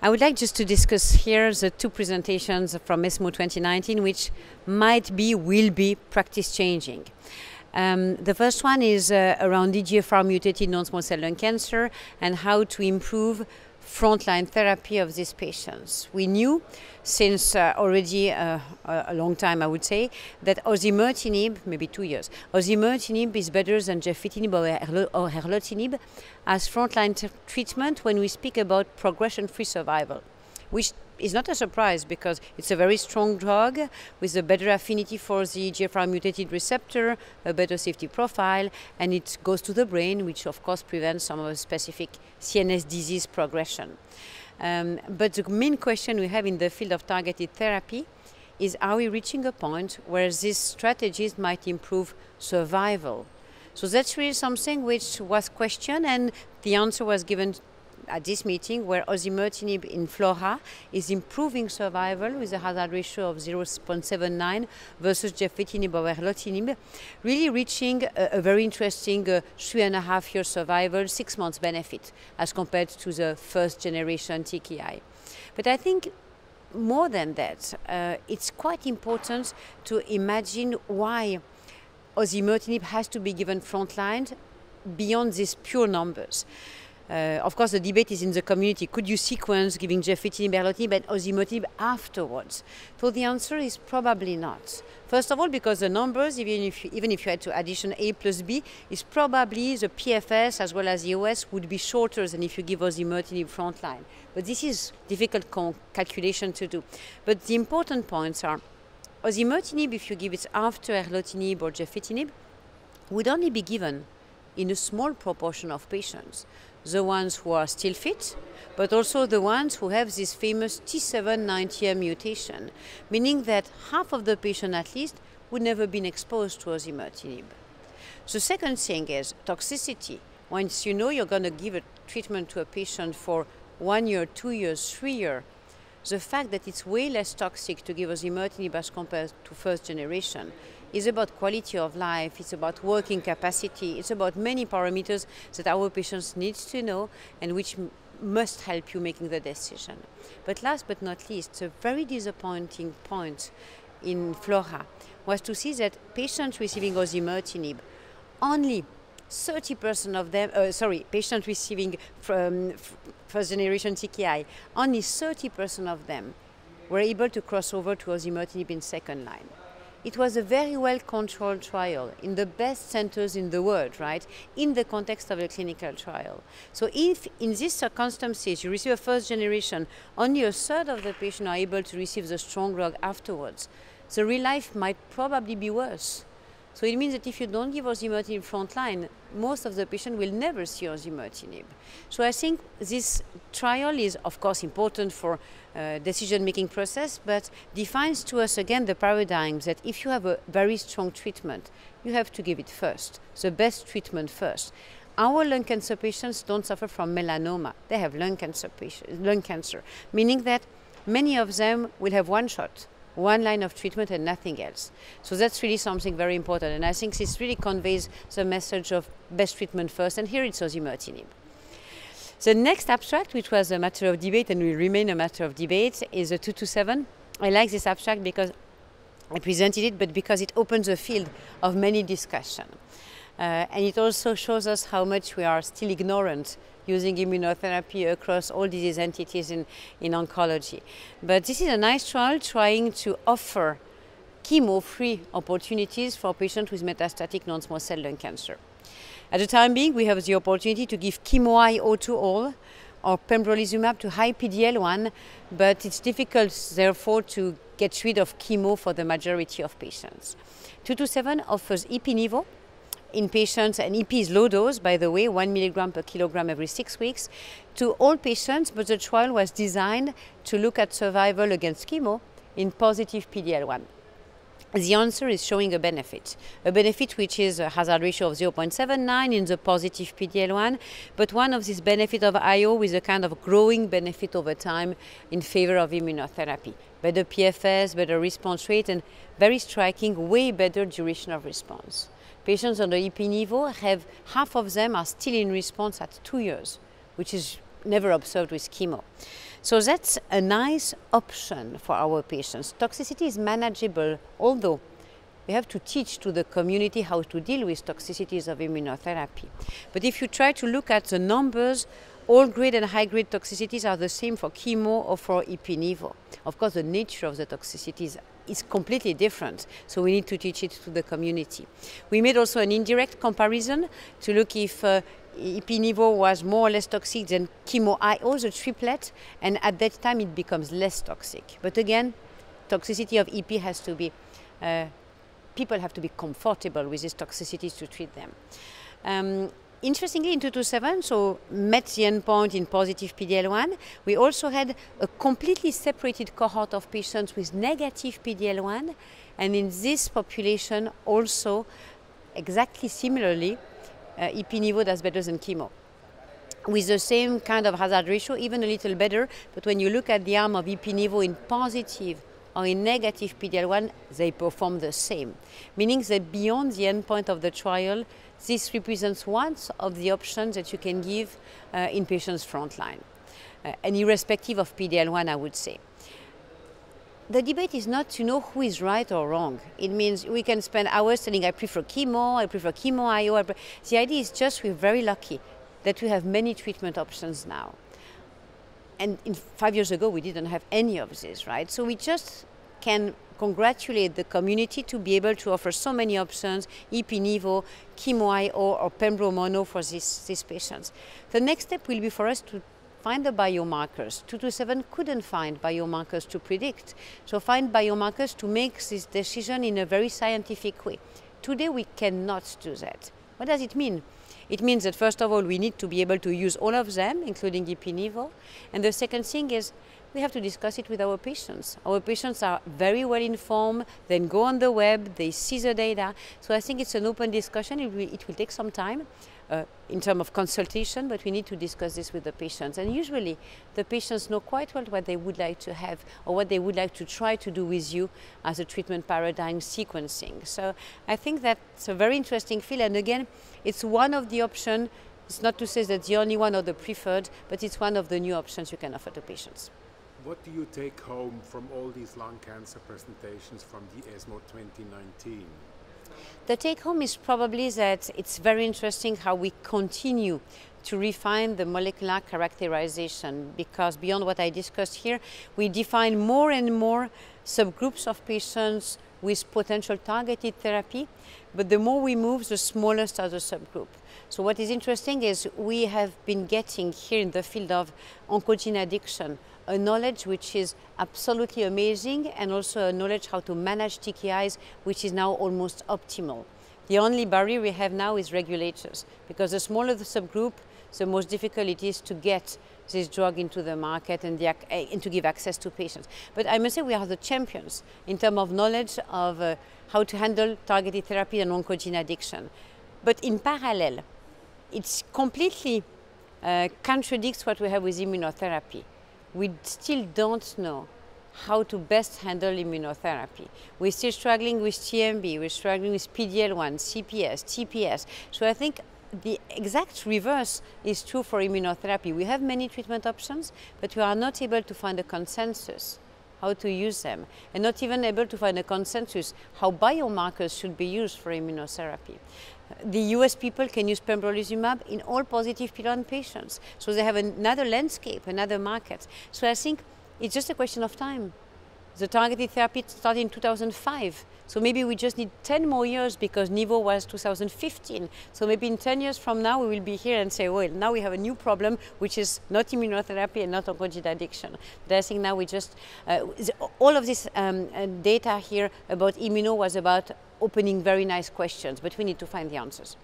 I would like just to discuss here the two presentations from ESMO 2019, which will be practice changing. The first one is around EGFR mutated non-small cell lung cancer and how to improve frontline therapy of these patients. We knew since already a long time, I would say, that osimertinib, maybe 2 years, osimertinib is better than gefitinib or erlotinib as frontline treatment when we speak about progression-free survival, which is not a surprise because it's a very strong drug with a better affinity for the EGFR mutated receptor, a better safety profile, and it goes to the brain, which of course prevents some of the specific CNS disease progression. But the main question we have in the field of targeted therapy is, are we reaching a point where these strategies might improve survival? So that's really something which was questioned, and the answer was given at this meeting, where osimertinib in FLORA is improving survival with a hazard ratio of 0.79 versus gefitinib or erlotinib, really reaching a very interesting 3.5-year survival, 6 months benefit as compared to the first generation TKI. But I think more than that, it's quite important to imagine why osimertinib has to be given frontline beyond these pure numbers. Of course, the debate is in the community. Could you sequence giving gefitinib, erlotinib, and osimertinib afterwards? So the answer is probably not. First of all, because the numbers, even if you had to addition A plus B, is probably the PFS as well as the OS would be shorter than if you give osimertinib frontline. But this is difficult calculation to do. But the important points are, osimertinib, if you give it after erlotinib or gefitinib, would only be given in a small proportion of patients. The ones who are still fit, but also the ones who have this famous T790M mutation, meaning that half of the patient at least would never been exposed to osimertinib. The second thing is toxicity. Once you know you're going to give a treatment to a patient for 1 year, 2 years, 3 years, the fact that it's way less toxic to give osimertinib as compared to first generation is about quality of life, it's about working capacity, it's about many parameters that our patients need to know and which must help you making the decision. But last but not least, a very disappointing point in FLORA was to see that patients receiving osimertinib, only 30% of them, patients receiving from first generation TKI, only 30% of them were able to cross over to osimertinib in second line. It was a very well-controlled trial in the best centers in the world, right, in the context of a clinical trial. So if in these circumstances you receive a first generation, only a third of the patients are able to receive the strong drug afterwards, the real life might probably be worse. So it means that if you don't give osimertinib frontline, most of the patients will never see osimertinib. So I think this trial is, of course, important for decision-making process, but defines to us again the paradigm that if you have a very strong treatment, you have to give it first, the best treatment first. Our lung cancer patients don't suffer from melanoma. They have lung cancer, meaning that many of them will have one shot, one line of treatment and nothing else. So that's really something very important, and I think this really conveys the message of best treatment first, and here it's osimertinib. The next abstract, which was a matter of debate and will remain a matter of debate, is a 227. I like this abstract because I presented it, but because it opens a field of many discussion. And it also shows us how much we are still ignorant using immunotherapy across all disease entities in oncology. But this is a nice trial trying to offer chemo-free opportunities for patients with metastatic non-small cell lung cancer. At the time being, we have the opportunity to give chemo-IO to all, or pembrolizumab to high PD-L1, but it's difficult, therefore, to get rid of chemo for the majority of patients. 227 offers ipi-nivo in patients, and EP is low dose, by the way, 1 milligram per kilogram every 6 weeks, to all patients, but the trial was designed to look at survival against chemo in positive PD-L1. The answer is showing a benefit which is a hazard ratio of 0.79 in the positive PD-L1, but one of these benefits of IO with a kind of growing benefit over time in favor of immunotherapy. Better PFS, better response rate, and very striking, way better duration of response. Patients on the ipi-nivo have, half of them are still in response at 2 years, which is never observed with chemo. So that's a nice option for our patients. Toxicity is manageable, although we have to teach to the community how to deal with toxicities of immunotherapy. But if you try to look at the numbers, all grade and high grade toxicities are the same for chemo or for ipi/nivo. Of course, the nature of the toxicities is completely different, so we need to teach it to the community. We made also an indirect comparison to look if ipi/nivo was more or less toxic than chemo-IO, the triplet, and at that time it becomes less toxic. But again, toxicity of EP has to be, people have to be comfortable with these toxicities to treat them. Interestingly, in 227, so met the endpoint in positive PD-L1, we also had a completely separated cohort of patients with negative PD-L1, and in this population also, exactly similarly, ipi/nivo does better than chemo, with the same kind of hazard ratio, even a little better. But when you look at the arm of ipi/nivo in positive or in negative PD-L1, they perform the same, meaning that beyond the endpoint of the trial, this represents one of the options that you can give in patients' frontline, and irrespective of PD-L1, I would say. The debate is not to know who is right or wrong. It means we can spend hours telling I prefer chemo-IO. The idea is just we're very lucky that we have many treatment options now. And 5 years ago, we didn't have any of this, right? So we just can congratulate the community to be able to offer so many options, ipi/nivo, chemo-IO, or pembro mono for these patients. The next step will be for us to find the biomarkers. 227 couldn't find biomarkers to predict, so find biomarkers to make this decision in a very scientific way. Today we cannot do that. What does it mean? It means that first of all we need to be able to use all of them, including ipi/nivo, and the second thing is we have to discuss it with our patients. Our patients are very well informed, then go on the web, they see the data. So I think it's an open discussion. It will take some time in terms of consultation, but we need to discuss this with the patients. And usually the patients know quite well what they would like to have or what they would like to try to do with you as a treatment paradigm sequencing. So I think that's a very interesting field. And again, it's one of the options. It's not to say that the only one or the preferred, but it's one of the new options you can offer to patients. What do you take home from all these lung cancer presentations from the ESMO 2019? The take home is probably that it's very interesting how we continue to refine the molecular characterization, because beyond what I discussed here, we define more and more subgroups of patients with potential targeted therapy, but the more we move, the smallest are the subgroup. So what is interesting is we have been getting here in the field of oncogene addiction a knowledge which is absolutely amazing, and also a knowledge how to manage TKIs which is now almost optimal. The only barrier we have now is regulators, because the smaller the subgroup, the most difficult it is to get this drug into the market and to give access to patients. But I must say we are the champions in terms of knowledge of how to handle targeted therapy and oncogene addiction. But in parallel, it completely contradicts what we have with immunotherapy. We still don't know how to best handle immunotherapy. We're still struggling with TMB, we're struggling with PD-L1, CPS, TPS. So I think the exact reverse is true for immunotherapy. We have many treatment options, but we are not able to find a consensus how to use them, and not even able to find a consensus how biomarkers should be used for immunotherapy. The US people can use pembrolizumab in all positive PD-L1 patients, so they have another landscape, another market. So I think it's just a question of time. The targeted therapy started in 2005, so maybe we just need 10 more years, because Nivo was 2015. So maybe in 10 years from now we will be here and say, well, now we have a new problem, which is not immunotherapy and not oncogene addiction. But I think now we just, all of this data here about immuno was about opening very nice questions, but we need to find the answers.